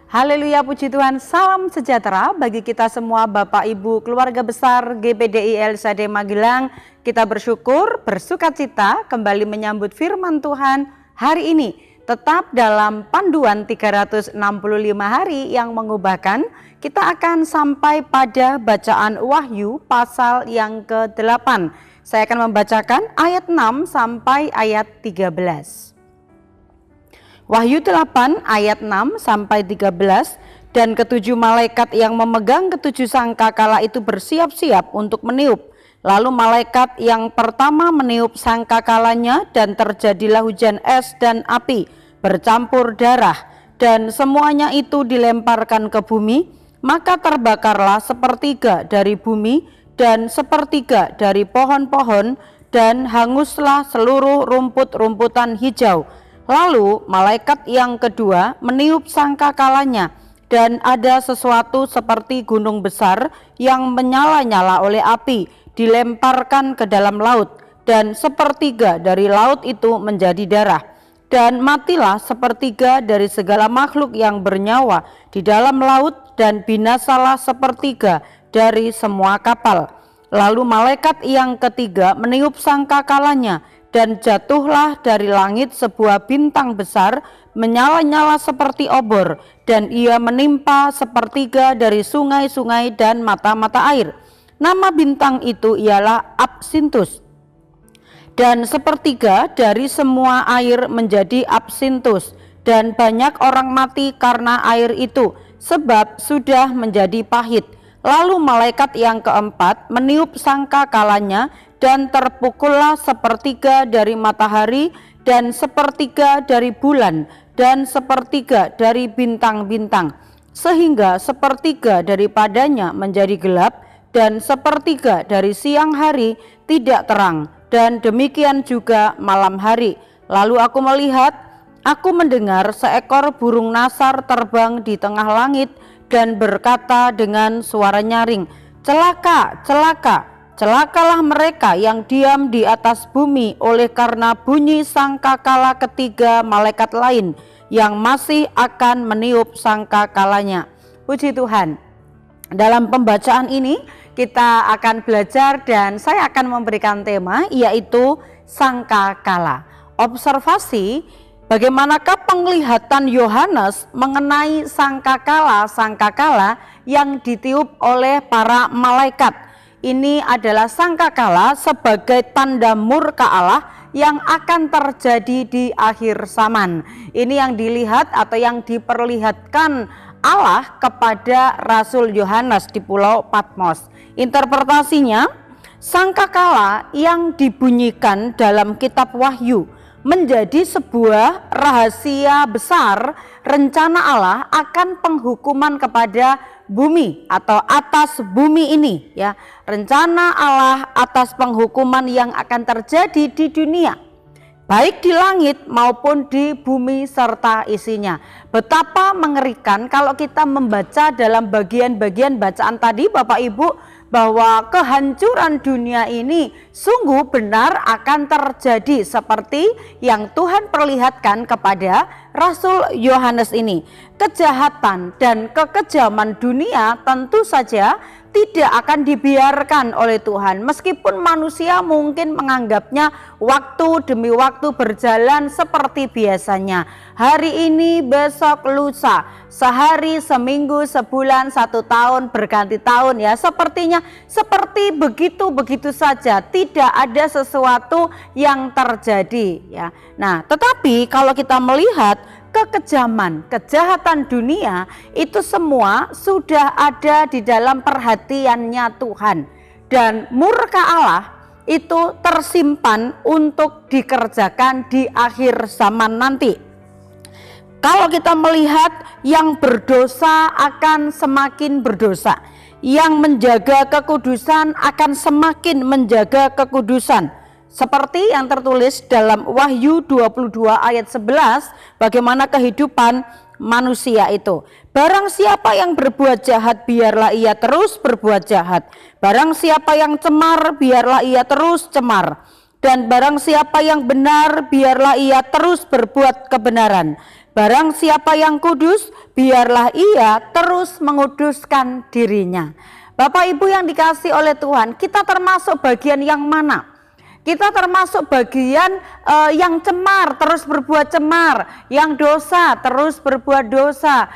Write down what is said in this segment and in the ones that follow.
Haleluya, puji Tuhan, salam sejahtera bagi kita semua Bapak Ibu keluarga besar GPDI LSAD Magelang. Kita bersyukur, bersuka cita kembali menyambut firman Tuhan hari ini. Tetap dalam panduan 365 hari yang mengubahkan, kita akan sampai pada bacaan Wahyu pasal yang ke-8. Saya akan membacakan ayat 6 sampai ayat 13. Wahyu 8 ayat 6 sampai 13. Dan ketujuh malaikat yang memegang ketujuh sangkakala itu bersiap-siap untuk meniup. Lalu malaikat yang pertama meniup sangkakalanya, dan terjadilah hujan es dan api bercampur darah, dan semuanya itu dilemparkan ke bumi. Maka terbakarlah sepertiga dari bumi dan sepertiga dari pohon-pohon, dan hanguslah seluruh rumput-rumputan hijau. Lalu malaikat yang kedua meniup sangkakalanya, dan ada sesuatu seperti gunung besar yang menyala-nyala oleh api dilemparkan ke dalam laut, dan sepertiga dari laut itu menjadi darah. Dan matilah sepertiga dari segala makhluk yang bernyawa di dalam laut, dan binasalah sepertiga dari semua kapal. Lalu malaikat yang ketiga meniup sangkakalanya, dan jatuhlah dari langit sebuah bintang besar menyala-nyala seperti obor, dan ia menimpa sepertiga dari sungai-sungai dan mata-mata air. Nama bintang itu ialah Absintus. Dan sepertiga dari semua air menjadi absintus, dan banyak orang mati karena air itu, sebab sudah menjadi pahit. Lalu malaikat yang keempat meniup sangkakalanya, dan terpukullah sepertiga dari matahari, dan sepertiga dari bulan, dan sepertiga dari bintang-bintang, sehingga sepertiga daripadanya menjadi gelap, dan sepertiga dari siang hari tidak terang, dan demikian juga malam hari. Lalu aku melihat, aku mendengar seekor burung nasar terbang di tengah langit, dan berkata dengan suara nyaring, "Celaka, celaka, celakalah mereka yang diam di atas bumi oleh karena bunyi sangkakala ketiga malaikat lain yang masih akan meniup sangkakalanya." Puji Tuhan. Dalam pembacaan ini kita akan belajar, dan saya akan memberikan tema yaitu sangkakala. Observasi bagaimanakah penglihatan Yohanes mengenai sangkakala yang ditiup oleh para malaikat. Ini adalah sangkakala sebagai tanda murka Allah yang akan terjadi di akhir zaman. Ini yang dilihat atau yang diperlihatkan Allah kepada Rasul Yohanes di Pulau Patmos. Interpretasinya, sangkakala yang dibunyikan dalam kitab Wahyu menjadi sebuah rahasia besar rencana Allah akan penghukuman kepada bumi atau atas bumi ini, ya. Rencana Allah atas penghukuman yang akan terjadi di dunia, baik di langit maupun di bumi serta isinya. Betapa mengerikan kalau kita membaca dalam bagian-bagian bacaan tadi Bapak Ibu, bahwa kehancuran dunia ini sungguh benar akan terjadi seperti yang Tuhan perlihatkan kepada Rasul Yohanes ini. Kejahatan dan kekejaman dunia tentu saja tidak akan dibiarkan oleh Tuhan, meskipun manusia mungkin menganggapnya waktu demi waktu berjalan seperti biasanya. Hari ini, besok, lusa, sehari, seminggu, sebulan, 1 tahun, berganti tahun, ya. Sepertinya seperti begitu saja, tidak ada sesuatu yang terjadi, ya. Nah, tetapi kalau kita melihat kekejaman, kejahatan dunia itu semua sudah ada di dalam perhatiannya Tuhan, dan murka Allah itu tersimpan untuk dikerjakan di akhir zaman nanti. Kalau kita melihat, yang berdosa akan semakin berdosa, yang menjaga kekudusan akan semakin menjaga kekudusan. Seperti yang tertulis dalam Wahyu 22 ayat 11, bagaimana kehidupan manusia itu. Barang siapa yang berbuat jahat, biarlah ia terus berbuat jahat. Barang siapa yang cemar, biarlah ia terus cemar. Dan barang siapa yang benar, biarlah ia terus berbuat kebenaran. Barang siapa yang kudus, biarlah ia terus menguduskan dirinya. Bapak Ibu yang dikasihi oleh Tuhan, kita termasuk bagian yang mana? Kita termasuk bagian yang cemar, terus berbuat cemar, yang dosa, terus berbuat dosa,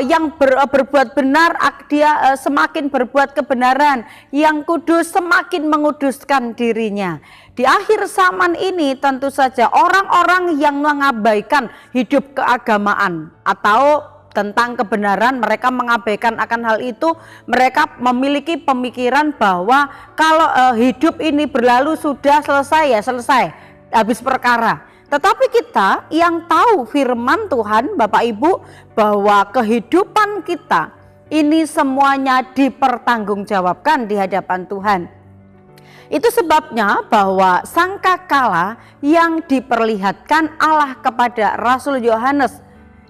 yang berbuat benar, dia semakin berbuat kebenaran, yang kudus semakin menguduskan dirinya. Di akhir zaman ini tentu saja orang-orang yang mengabaikan hidup keagamaan atau tentang kebenaran, mereka mengabaikan akan hal itu. Mereka memiliki pemikiran bahwa kalau hidup ini berlalu sudah selesai, ya selesai, habis perkara. Tetapi kita yang tahu firman Tuhan, Bapak Ibu, bahwa kehidupan kita ini semuanya dipertanggungjawabkan di hadapan Tuhan. Itu sebabnya bahwa sangkakala yang diperlihatkan Allah kepada Rasul Yohanes,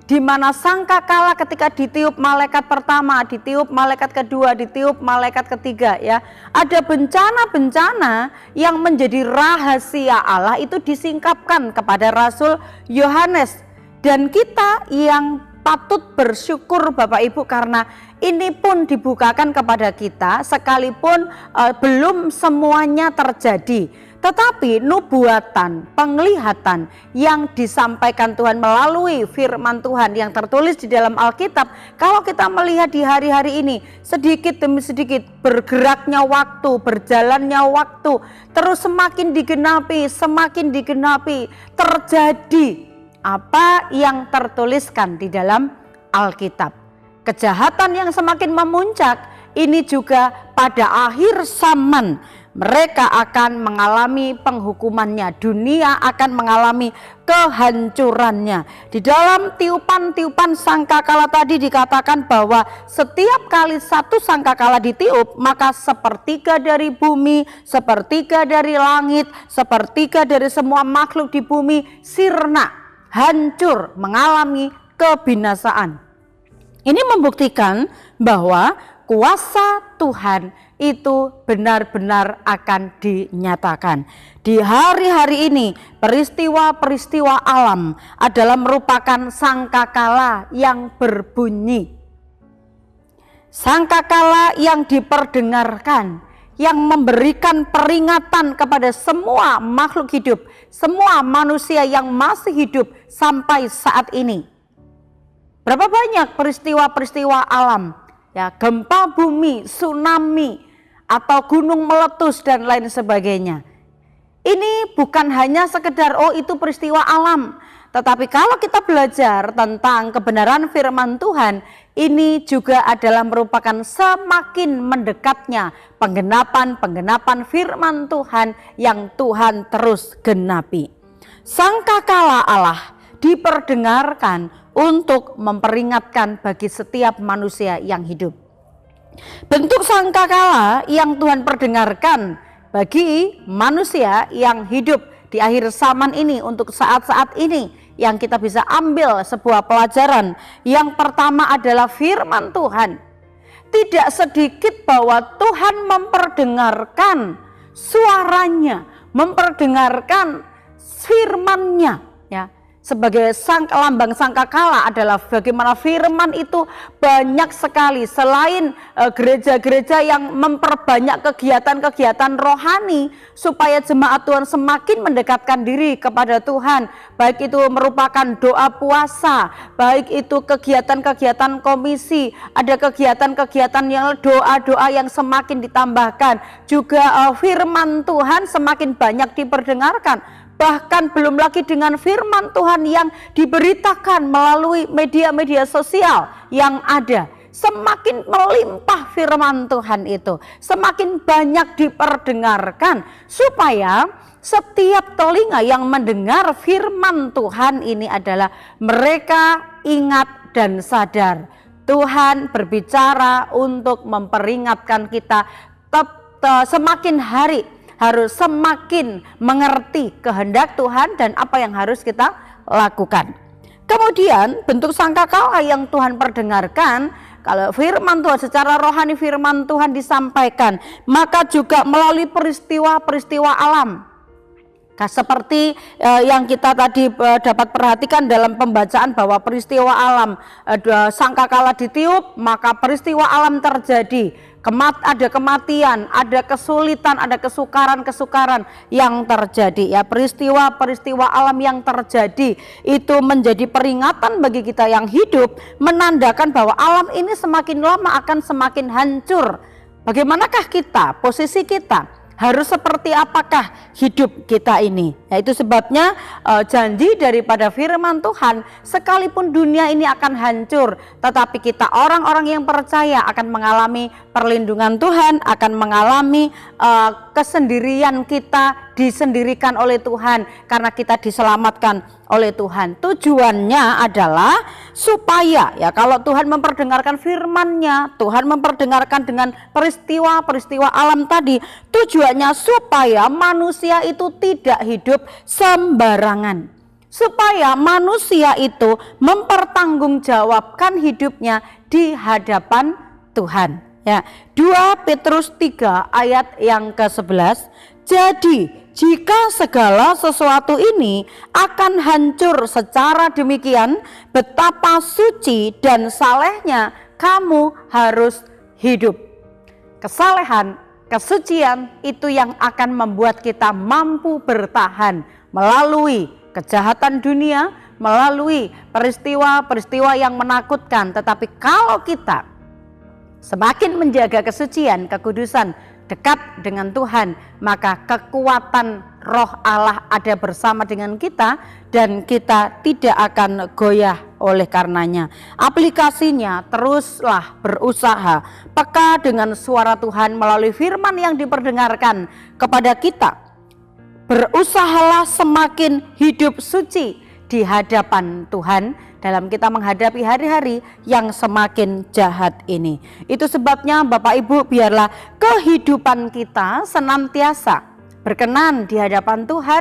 di mana sangkakala ketika ditiup malaikat pertama, ditiup malaikat kedua, ditiup malaikat ketiga, ya, ada bencana-bencana yang menjadi rahasia Allah itu disingkapkan kepada Rasul Yohanes. Dan kita yang patut bersyukur Bapak Ibu, karena ini pun dibukakan kepada kita sekalipun belum semuanya terjadi. Tetapi nubuatan, penglihatan yang disampaikan Tuhan melalui firman Tuhan yang tertulis di dalam Alkitab, kalau kita melihat di hari-hari ini, sedikit demi sedikit bergeraknya waktu, berjalannya waktu, terus semakin digenapi, terjadi apa yang tertuliskan di dalam Alkitab. Kejahatan yang semakin memuncak, ini juga pada akhir zaman mereka akan mengalami penghukumannya, dunia akan mengalami kehancurannya. Di dalam tiupan-tiupan sangkakala tadi dikatakan bahwa setiap kali satu sangkakala ditiup, maka sepertiga dari bumi, sepertiga dari langit, sepertiga dari semua makhluk di bumi sirna, hancur, mengalami kebinasaan. Ini membuktikan bahwa kuasa Tuhan itu benar-benar akan dinyatakan. Di hari-hari ini peristiwa-peristiwa alam adalah merupakan sangkakala yang berbunyi. Sangkakala yang diperdengarkan, yang memberikan peringatan kepada semua makhluk hidup, semua manusia yang masih hidup sampai saat ini. Berapa banyak peristiwa-peristiwa alam, ya, gempa bumi, tsunami, atau gunung meletus dan lain sebagainya. Ini bukan hanya sekedar itu peristiwa alam, tetapi kalau kita belajar tentang kebenaran firman Tuhan, ini juga adalah merupakan semakin mendekatnya penggenapan firman Tuhan yang Tuhan terus genapi. Sangkakala Allah diperdengarkan untuk memperingatkan bagi setiap manusia yang hidup. Bentuk sangkakala yang Tuhan perdengarkan bagi manusia yang hidup di akhir zaman ini, untuk saat-saat ini yang kita bisa ambil sebuah pelajaran. Yang pertama adalah firman Tuhan. Tidak sedikit bahwa Tuhan memperdengarkan suaranya, memperdengarkan firman-Nya, ya. Sebagai lambang sangkakala adalah bagaimana firman itu banyak sekali. Selain gereja-gereja yang memperbanyak kegiatan-kegiatan rohani supaya jemaat Tuhan semakin mendekatkan diri kepada Tuhan, baik itu merupakan doa puasa, baik itu kegiatan-kegiatan komisi, ada kegiatan-kegiatan yang doa-doa yang semakin ditambahkan, juga firman Tuhan semakin banyak diperdengarkan. Bahkan belum lagi dengan firman Tuhan yang diberitakan melalui media-media sosial yang ada. Semakin melimpah firman Tuhan itu, semakin banyak diperdengarkan, supaya setiap telinga yang mendengar firman Tuhan ini adalah mereka ingat dan sadar. Tuhan berbicara untuk memperingatkan kita semakin hari harus semakin mengerti kehendak Tuhan dan apa yang harus kita lakukan. Kemudian bentuk sangkakala yang Tuhan perdengarkan, kalau firman Tuhan secara rohani, firman Tuhan disampaikan, maka juga melalui peristiwa-peristiwa alam. Seperti yang kita tadi dapat perhatikan dalam pembacaan bahwa peristiwa alam, sangkakala ditiup maka peristiwa alam terjadi. Ada kematian, ada kesulitan, ada kesukaran yang terjadi. Ya, peristiwa alam yang terjadi itu menjadi peringatan bagi kita yang hidup, menandakan bahwa alam ini semakin lama akan semakin hancur. Bagaimanakah kita, posisi kita? Harus seperti apakah hidup kita ini? Nah, itu sebabnya janji daripada firman Tuhan, sekalipun dunia ini akan hancur, tetapi kita orang-orang yang percaya akan mengalami perlindungan Tuhan, akan mengalami kesendirian kita disendirikan oleh Tuhan karena kita diselamatkan oleh Tuhan. Tujuannya adalah supaya ya kalau Tuhan memperdengarkan firman-Nya, Tuhan memperdengarkan dengan peristiwa-peristiwa alam tadi, tujuannya supaya manusia itu tidak hidup sembarangan. Supaya manusia itu mempertanggungjawabkan hidupnya di hadapan Tuhan. Ya, 2 Petrus 3 ayat yang ke-11. Jadi jika segala sesuatu ini akan hancur secara demikian, betapa suci dan salehnya kamu harus hidup. Kesalehan, kesucian itu yang akan membuat kita mampu bertahan melalui kejahatan dunia, melalui peristiwa-peristiwa yang menakutkan. Tetapi kalau kita semakin menjaga kesucian, kekudusan, dekat dengan Tuhan, maka kekuatan Roh Allah ada bersama dengan kita dan kita tidak akan goyah oleh karenanya. Aplikasinya, teruslah berusaha peka dengan suara Tuhan melalui firman yang diperdengarkan kepada kita. Berusahalah semakin hidup suci di hadapan Tuhan dalam kita menghadapi hari-hari yang semakin jahat ini. Itu sebabnya Bapak Ibu, biarlah kehidupan kita senantiasa berkenan di hadapan Tuhan.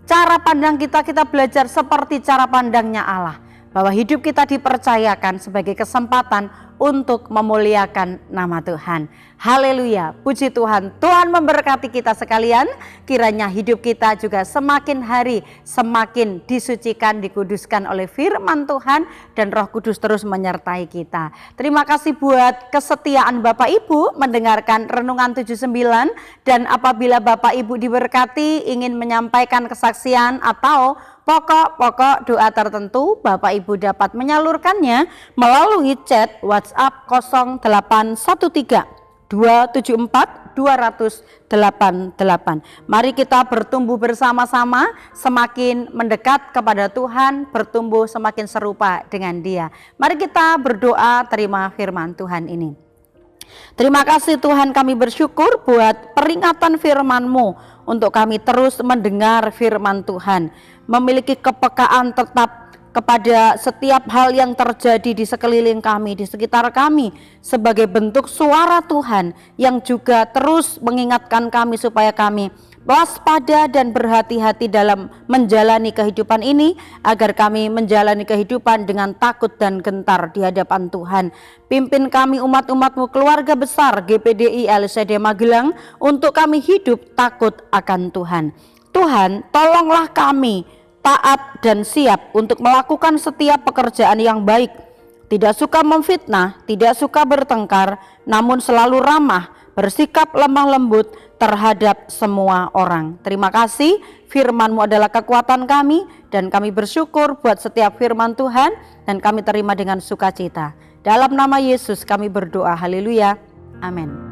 Cara pandang kita belajar seperti cara pandangnya Allah, bahwa hidup kita dipercayakan sebagai kesempatan untuk memuliakan nama Tuhan. Haleluya, puji Tuhan. Tuhan memberkati kita sekalian. Kiranya hidup kita juga semakin hari semakin disucikan, dikuduskan oleh firman Tuhan, dan Roh Kudus terus menyertai kita. Terima kasih buat kesetiaan Bapak Ibu mendengarkan Renungan 79, dan apabila Bapak Ibu diberkati ingin menyampaikan kesaksian atau pokok-pokok doa tertentu, Bapak Ibu dapat menyalurkannya melalui chat WhatsApp 0813 274 20088. Mari kita bertumbuh bersama-sama, semakin mendekat kepada Tuhan, bertumbuh semakin serupa dengan Dia. Mari kita berdoa terima firman Tuhan ini. Terima kasih Tuhan, kami bersyukur buat peringatan firman-Mu untuk kami terus mendengar firman Tuhan, memiliki kepekaan tetap kepada setiap hal yang terjadi di sekeliling kami, di sekitar kami, sebagai bentuk suara Tuhan yang juga terus mengingatkan kami supaya kami waspada dan berhati-hati dalam menjalani kehidupan ini, agar kami menjalani kehidupan dengan takut dan gentar di hadapan Tuhan. Pimpin kami umat-umat-Mu, keluarga besar GPDI LCD Magelang, untuk kami hidup takut akan Tuhan. Tuhan, tolonglah kami taat dan siap untuk melakukan setiap pekerjaan yang baik, tidak suka memfitnah, tidak suka bertengkar, namun selalu ramah, bersikap lemah lembut terhadap semua orang. Terima kasih, firman-Mu adalah kekuatan kami, dan kami bersyukur buat setiap firman Tuhan, dan kami terima dengan sukacita. Dalam nama Yesus kami berdoa, haleluya, amin.